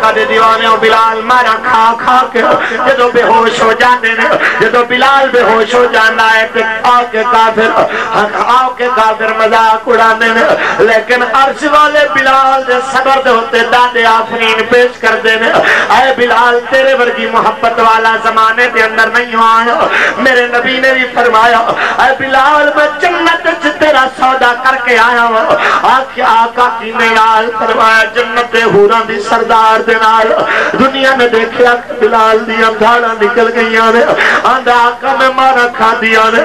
آقا دے دیوانے ہو بلال مارا کھا کھا کے جدو بے ہوش ہو جانے نے جدو بلال بے ہوش ہو جانا ہے تو آؤ کے کافر مذاق اڑانے نے لیکن عرش والے بلال دے صبر دے ہوتے دادے آفرین پیش کر دینے اے بلال تیرے ورگی محبت والا زمانے دے اندر نہیں آیا میرے نبی نے بھی فرمایا اے بلال میں جنت تیرا سودا کر کے آیا ہوں آقا کی نیال فرمایا جنت دے حوران دی سردار دے نال دنیا نے دیکھیا بلال دی اندھاڑا نکل گئیاں نے آندھا آقا میں مارا کھا دیا نے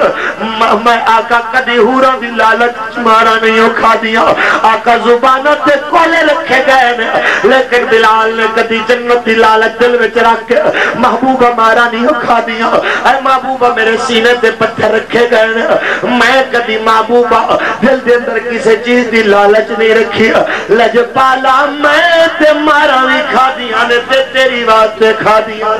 میں آقا کدی حوران دی لالچ مارا نہیں ہو کھا دیا آقا زبانت تے کولے رکھے گئے نے لیکن بلال نے کدی جنت دی لالچ دل وچ رکھ کے محبوبہ مارا نہیں ہو کھا دیا اے محبوبہ میرے سینے تے پتھر رکھے گئے نے میں کدی محبوبہ دل دے اندر کسی چیز دی لالچ نہیں رکھی لجپالا میں تے مارا بھی کھا دیا نے تے تیری واسطے کھا دیا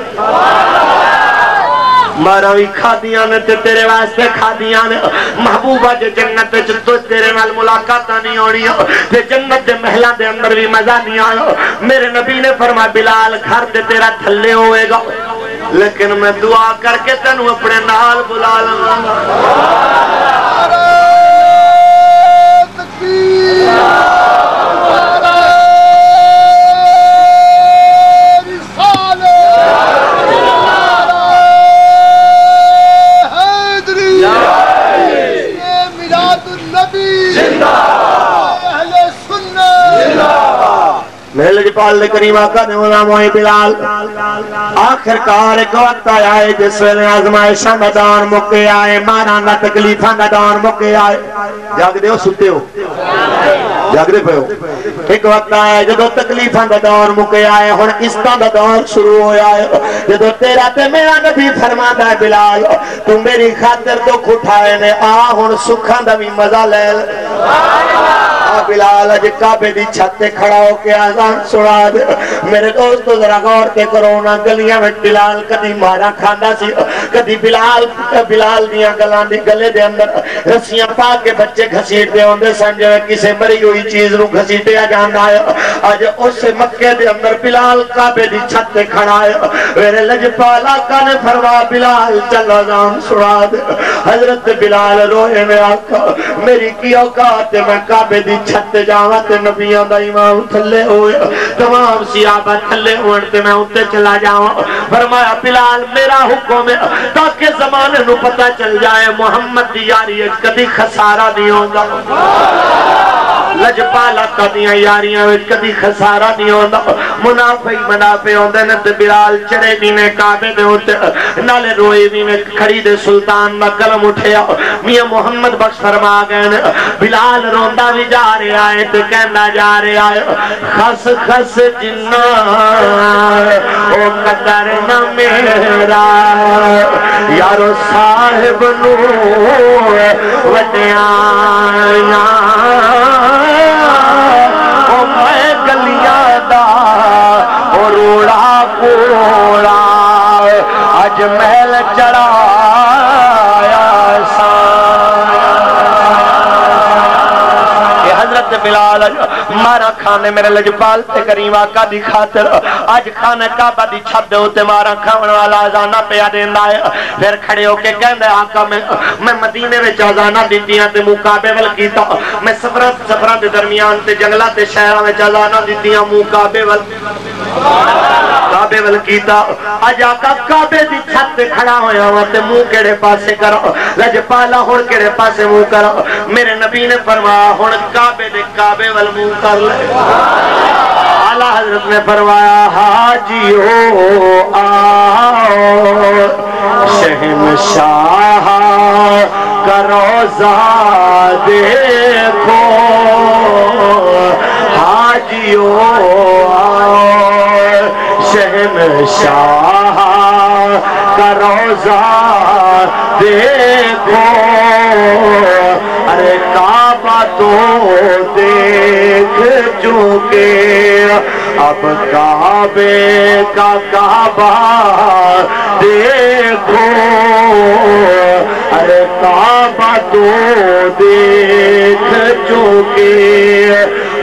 مارا بھی کھا دیا نے تے تیرے واسطے کھا دیا نے محبوبہ جے جنت تو تیرے نال ملاقاتہ نہیں ہونی تے جنت دے محلہ دے اندر بھی مزہ نہیں آیا میرے نبی نے فرمایا بلال گھر تے تیرا تھلے ہوئے گا لیکن میں دعا کر کے تینوں اپنے نال بلا لوں میرے لجپال نے کریم آقا نے نام ہوئی بلال آخر کار ایک وقت آیا ہے جس ویلے آزمائشاں دا دور مکے آئے مارانا تکلیفاں دا دور مکے آئے جاگ دے ہو ستے ہو جاگ دے پہ ہو ایک وقت آیا ہے جدو تکلیفاں دا دور مکے آئے ہن کستا دا دور شروع ہو آئے جدو تیرا تے میرا نبی فرما دا ہے بلال تو میری خاطر تو کھٹائے نے ہن سکھاں دا بھی مزہ لے بلال اج کعبے دی چھت تے کھڑا ہو کے آزان سنا دے میرے دوستو ذرا غور تے کرونا گلیاں میں بلال کدی مارا کھانا سی کدی بلال دیاں گلان دی گلے دے اندر رسیاں پا کے بچے گھسیٹ دے ہوندے سن جو کسے مری ہوئی چیز نو گھسیٹیا جانا ہے آج اس مکے دے اندر بلال کعبے دی چھت تے کھڑا ہے میرے لجپال آقا نے فرمایا بلال چل آزان سنا دے حضرت بلال روئے میں آقا میری کی اوقات میں کعبے دی چھت جاوات نبیان دا امام تھلے ہوئے تمام صحابہ تھلے ہوئے میں اتے چلا جاؤں فرمایا بلال میرا حکم ہے تاکہ زمانے نو پتہ چل جائے محمد دی یاری کدی خسارہ نہیں ہوگا لجپالا کدیاں یاریاں کدی خسارہ نہیں ہوگا منافع ہوندے نے تے بلال چڑے بھی نے کعبے دے ہوتے نالے روئے بھی میں کھڑی دے سلطان نہ قلم اٹھیا میاں محمد بخش فرما گئے نے بلال روندہ بھی جا رہے آئے تے کہنا جا رہے آئے خس خس جنہ او قدر نہ میرا یارو صاحب نو وڈیاں او میں گلیاں دا او روڑا کوڑا اج محل چڑھایا بلال مارا کھانے میرے لجپال تے کریم آقا دی خاطر آج کھانے کعبہ دی چھت دے ہوتے مارا کھاون والا آزانہ پیا دینا ہے پھر کھڑے ہو کے کہندے آقا میں مدینے میں آزانہ دیتیاں تے مقابے ول کیتا میں سفران دے درمیان تے جنگلہ تے شہرہ میں آزانہ دیتیاں مقابے ول کیتا آج آقا کعبے دی چھت تے کھڑا ہویا ہوا تے منہ کیڑے پاسے کرو لجپالا ہن کیڑے پاسے منہ کرو میرے نبی نے فرمایا ہن کعبے ول منہ کر لے اعلیٰ حضرت نے فرمایا حاجیو آؤ شہنشاہ کا روضہ دیکھو حاجیو آؤ شہنشاہ کا روضہ دیکھو ارے کعبہ تو دیکھ چکے اب کعبے کا کعبہ دیکھو ارے کعبہ تو دیکھ چکے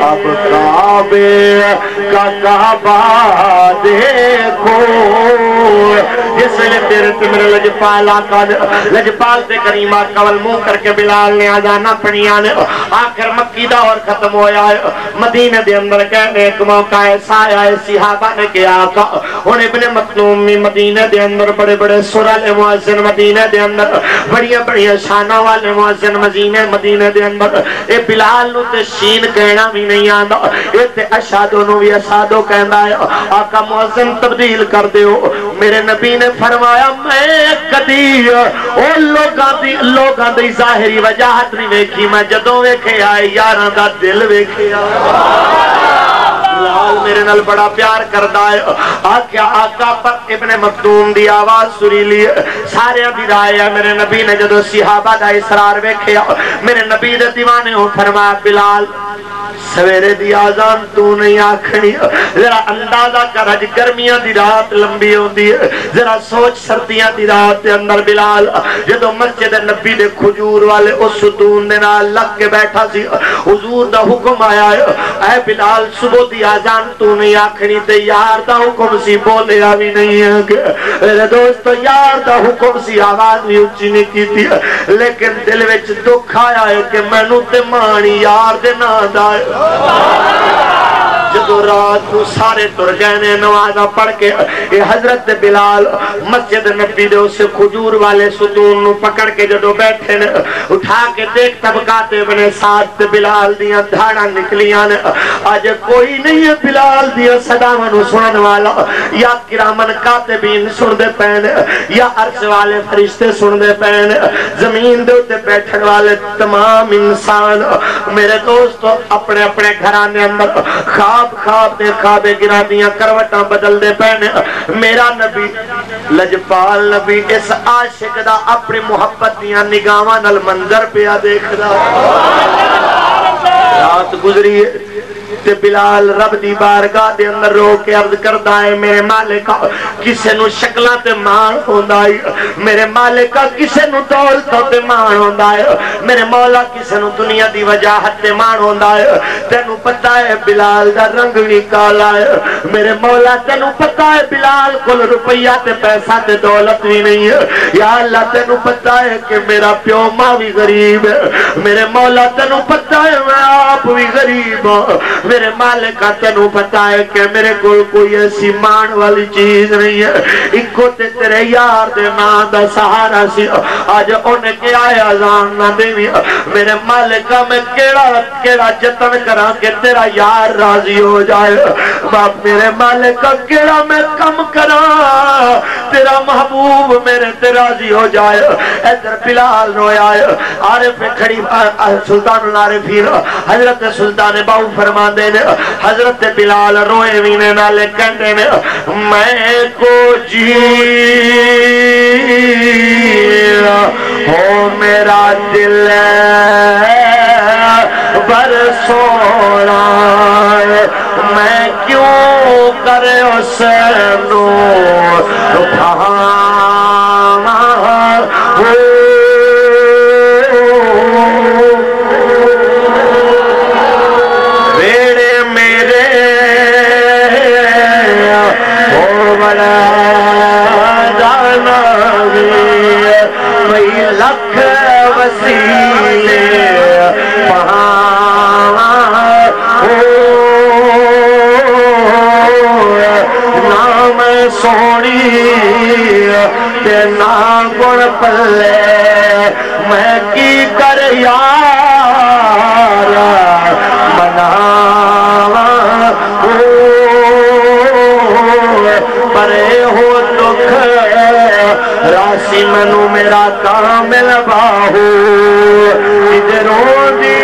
اب کعبے کا کعبہ دیکھو جس نے میرے لجپال آقا لجپال تے کریم آقا والمو کر کے بلال نے آجانا پڑیاں نے آخر مکی دا اور ختم ہویا ہے مدینہ دے اندر کہنے ایک موقع ایسا آیا ہے صحابہ نے کہ آقا ان ابن مکتوم میں مدینہ دے اندر بڑے بڑے سرال معزن مدینہ دے اندر بڑیاں بڑیاں شانہ والے معزن مدینہ دے اندر اے بلال نو تے شین کہنا بھی نہیں آندا اے تے اشادو نو بھی اشادو کہنا ہے آقا معزن تبدیل کر دیو میرے نبی نے فرمایا میں کدی او لوگاں دی ظاہری وجاہت نہیں ویکھی میں جدوں ویکھے آئے یاراں دا دل ویکھے بلال میرے نال بڑا پیار کردا ہے آقا پر ابن مکتوم دی آواز سریلی سارے دی رائے ہے میرے نبی نے جدو صحابہ دا اسرار ویکھیا میرے نبی دے دیوانے ہو فرمایا بلال سویرے دی آزان تو نہیں آکھنی ذرا اندازہ کر اج گرمیاں دی رات لمبی ہوندی ہے ذرا سوچ سردیاں دی رات دے اندر بلال جدو مسجد نبی دے کھجور والے اس ستون دے نال لگ کے بیٹھا سی حضور دا حکم آیا ہے اے بلال صبح دی آزان تو نہیں آکھنی تے یار دا حکم سی بولے آوی نہیں ہے میرے دوستو یار دا حکم سی آواز بھی اچھی نہیں کی تھی لیکن دل وچ دکھ آیا ہے کہ مینوں تے مانی یار دے نا دائے جدو رات کو سارے تر گئے نمازہ پڑھ کے حضرت بلال مسجد نبی دے اسے کھجور والے ستون نو پکڑ کے جدو بیٹھے نے اٹھا کے دیکھ طبقاتے بنے ساتھ بلال دیاں دھاڑا نکلیاں نے آج کوئی نہیں ہے بلال دیاں صداونو سنن والا یا کرامن کاتبین سن دے پہنے یا عرش والے فرشتے سن دے پہنے زمین دے اتے بیٹھن والے تمام انسان میرے دوستو اپنے اپنے گھرانے اندر خواب دے خوابے گرا دیاں کروٹاں بدل دے پہنے میرا نبی لجپال نبی اس عاشق دا اپنی محبت دیاں نگاواں نال منظر پیا دیکھ دا رات گزری تے بلال رب دی بارگاہ دے اندر رو کے عرض کردا ہے میرے مالکا کسے نو شکلاں تے مان ہوندا ہے میرے مالکا کسے نو دولت تے مان ہوندا ہے میرے مولا کسے نو دنیا دی وجاہت تے مان ہوندا ہے تینو پتہ ہے بلال دا رنگ وی کالا ہے میرے مولا تینو پتہ ہے بلال کول روپیہ تے پیسہ تے دولت وی نہیں ہے یا اللہ تینو پتہ ہے کہ میرا پیو ماں وی غریب ہے میرے مولا تینو پتہ ہے میں آپ وی غریب ہوں میرے مالکہ تینو پتا ہے کہ میرے کوئی ایسی مان والی چیز نہیں ہے اکو تے تیرے یار دے مان دا سہارا سی آج انہیں کیا ہے آزان نہ دیوی میرے مالکہ میں کیڑا جتن کرا کہ تیرا یار راضی ہو جائے باپ میرے مالکہ کیڑا میں کم کرا تیرا محبوب میرے تے راضی ہو جائے ادھر بلال رویا ہے عارف کھڑی سلطان العارفین حضرت سلطان باو فرمان دینے حضرت بلال روئے وینے نالے کہنے نے میں کو جی ہو میرا دل بر سونا میں کیوں کرے اس نو لکھ وسیلے نام سونی تے نا گن پلے میں کی کر یار مناوا پرے ہو دکھ راسی منو میرا کامل باہو ادھروں دی